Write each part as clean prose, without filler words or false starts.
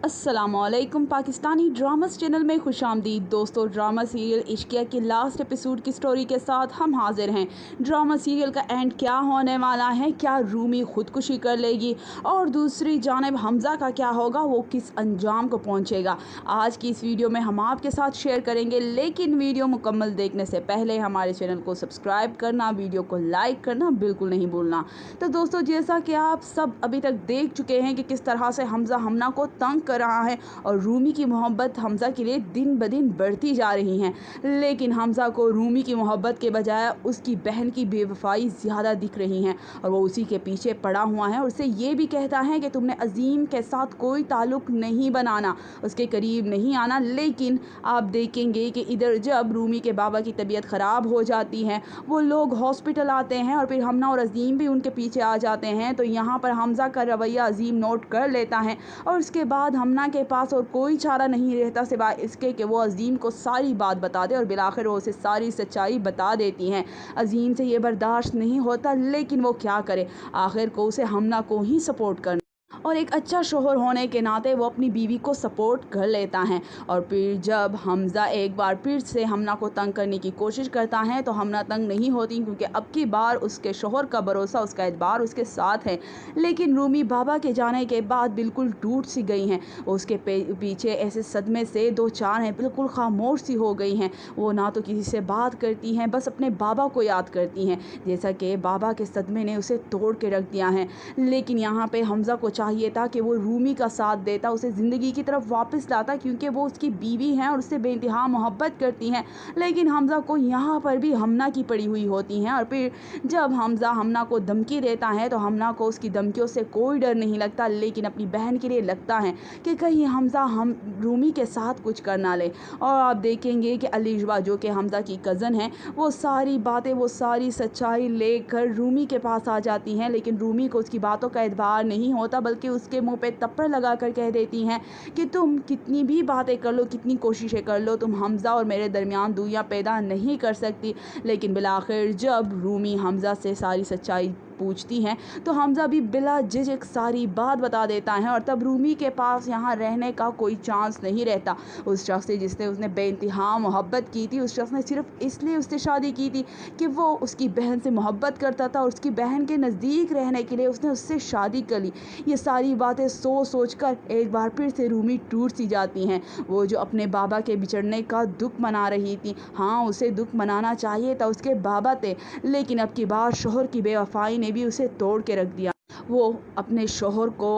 अस्सलामुअलैकुम। Pakistani dramas channel में खुशामदीद। दोस्तों, ड्रामा सीरियल इश्किया के लास्ट एपिसोड की स्टोरी के साथ हम हाजिर हैं। ड्रामा सीरियल का एंड क्या होने वाला है? क्या रूमी खुदकुशी कर लेगी? और दूसरी जानिब हमज़ा का क्या होगा? वो किस अंजाम को पहुंचेगा? आज की इस वीडियो में हम आपके साथ शेयर करेंगे, लेकिन वीडियो मुकम्मल देखने से पहले हमारे चैनल को सब्सक्राइब करना, वीडियो को लाइक करना बिल्कुल नहीं भूलना। तो दोस्तों, जैसा कि आप सब अभी तक देख चुके हैं कि किस तरह से हमज़ा हमना को तंग कर रहा है और रूमी की मोहब्बत हमज़ा के लिए दिन ब दिन बढ़ती जा रही है, लेकिन हमज़ा को रूमी की मोहब्बत के बजाय उसकी बहन की बेवफाई ज़्यादा दिख रही है और वो उसी के पीछे पड़ा हुआ है और उसे ये भी कहता है कि तुमने अजीम के साथ कोई ताल्लुक़ नहीं बनाना, उसके करीब नहीं आना। लेकिन आप देखेंगे कि इधर जब रूमी के बाबा की तबीयत ख़राब हो जाती है, वो लोग हॉस्पिटल आते हैं और फिर हमना और अजीम भी उनके पीछे आ जाते हैं, तो यहाँ पर हमज़ा का रवैया अजीम नोट कर लेता है और उसके बाद हमना के पास और कोई चारा नहीं रहता सिवाय इसके कि वो अजीम को सारी बात बता दे और बिलाखिर वो उसे सारी सच्चाई बता देती हैं। अजीम से ये बर्दाश्त नहीं होता, लेकिन वो क्या करे, आखिर को उसे हमना को ही सपोर्ट करना और एक अच्छा शोहर होने के नाते वो अपनी बीवी को सपोर्ट कर लेता है। और फिर जब हमज़ा एक बार फिर से हमना को तंग करने की कोशिश करता है तो हमना तंग नहीं होती, क्योंकि अब की बार उसके शोहर का भरोसा, उसका एतबार उसके साथ है। लेकिन रूमी बाबा के जाने के बाद बिल्कुल टूट सी गई हैं। उसके पीछे ऐसे सदमे से दो चार हैं, बिल्कुल खामोश सी हो गई हैं। वो ना तो किसी से बात करती हैं, बस अपने बाबा को याद करती हैं, जैसा कि बाबा के सदमे ने उसे तोड़ के रख दिया है। लेकिन यहाँ पे हमज़ा को चाहिए था कि वो रूमी का साथ देता, उसे ज़िंदगी की तरफ वापस लाता, क्योंकि वो उसकी बीवी हैं और उससे बेइंतहा मोहब्बत करती हैं। लेकिन हमज़ा को यहाँ पर भी हमना की पड़ी हुई होती हैं और फिर जब हमज़ा हमना को धमकी देता है तो हमना को उसकी धमकियों से कोई डर नहीं लगता, लेकिन अपनी बहन के लिए लगता है कि कहीं हमज़ा हम रूमी के साथ कुछ कर ना ले। और आप देखेंगे कि अलीशबा, जो कि हमज़ा की कज़न है, वो सारी बातें, वो सारी सच्चाई लेकर रूमी के पास आ जाती हैं, लेकिन रूमी को उसकी बातों का एतबार नहीं होता, बल्कि उसके मुंह पे थप्पड़ लगा कर कह देती हैं कि तुम कितनी भी बातें कर लो, कितनी कोशिशें कर लो, तुम हमज़ा और मेरे दरमियान दूरियां पैदा नहीं कर सकती। लेकिन बिलाखिर जब रूमी हमज़ा से सारी सच्चाई पूछती हैं तो हमज़ा भी बिला झिझक सारी बात बता देता है और तब रूमी के पास यहाँ रहने का कोई चांस नहीं रहता। उस शख्स से जिसने उसने बेइंतहा मोहब्बत की थी, उस शख्स ने सिर्फ इसलिए उससे शादी की थी कि वो उसकी बहन से मोहब्बत करता था और उसकी बहन के नज़दीक रहने के लिए उसने उससे शादी कर ली। ये सारी बातें सोच कर एक बार फिर से रूमी टूट सी जाती हैं। वो जो अपने बाबा के बिछड़ने का दुख मना रही थी, हाँ, उसे दुख मनाना चाहिए था, उसके बाबा थे, लेकिन अब की बार शोहर की बेवफाई ने भी उसे तोड़ के रख दिया। वो अपने शोहर को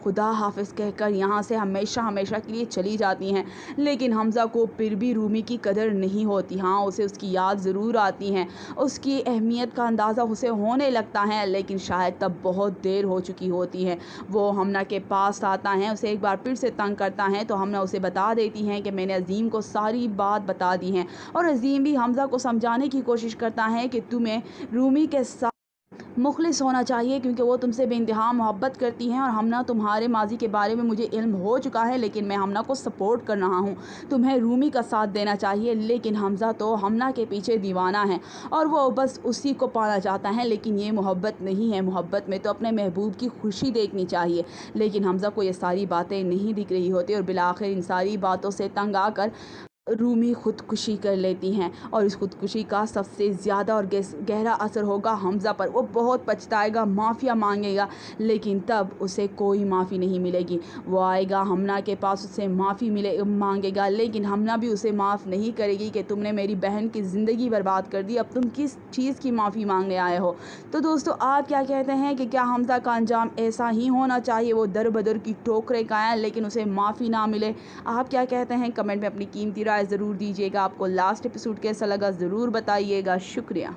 खुदा हाफिज़ कहकर यहाँ से हमेशा हमेशा के लिए चली जाती हैं, लेकिन हमज़ा को फिर भी रूमी की कदर नहीं होती। हाँ, उसे उसकी याद ज़रूर आती है, उसकी अहमियत का अंदाज़ा उसे होने लगता है, लेकिन शायद तब बहुत देर हो चुकी होती है। वो हमना के पास आता है, उसे एक बार फिर से तंग करता है, तो हमना उसे बता देती हैं कि मैंने अजीम को सारी बात बता दी है और अजीम भी हमज़ा को समझाने की कोशिश करता है कि तुम्हें रूमी के साथ मुखलिस होना चाहिए, क्योंकि वो तुमसे बेइंतहा मोहब्बत करती हैं और हमना तुम्हारे माजी के बारे में मुझे इल्म हो चुका है, लेकिन मैं हमना को सपोर्ट कर रहा हूँ, तुम्हें रूमी का साथ देना चाहिए। लेकिन हमज़ा तो हमना के पीछे दीवाना है और वो बस उसी को पाना चाहता है, लेकिन ये मोहब्बत नहीं है। मोहब्बत में तो अपने महबूब की खुशी देखनी चाहिए, लेकिन हमज़ा को ये सारी बातें नहीं दिख रही होती और बिलाखिर इन सारी बातों से तंग आकर रूमी खुदकुशी कर लेती हैं और इस खुदकुशी का सबसे ज़्यादा और गहरा असर होगा हमज़ा पर। वो बहुत पछताएगा, माफ़िया मांगेगा, लेकिन तब उसे कोई माफ़ी नहीं मिलेगी। वो आएगा हमना के पास, उससे माफ़ी मांगेगा, लेकिन हमना भी उसे माफ़ नहीं करेगी कि तुमने मेरी बहन की ज़िंदगी बर्बाद कर दी, अब तुम किस चीज़ की माफ़ी मांगने आए हो। तो दोस्तों, आप क्या कहते हैं कि क्या हमज़ा का अंजाम ऐसा ही होना चाहिए? वो दर बदर की ठोकरें खाएं लेकिन उसे माफ़ी ना मिले। आप क्या कहते हैं? कमेंट में अपनी कीमती राय ज़रूर दीजिएगा। आपको लास्ट एपिसोड कैसा लगा ज़रूर बताइएगा। शुक्रिया।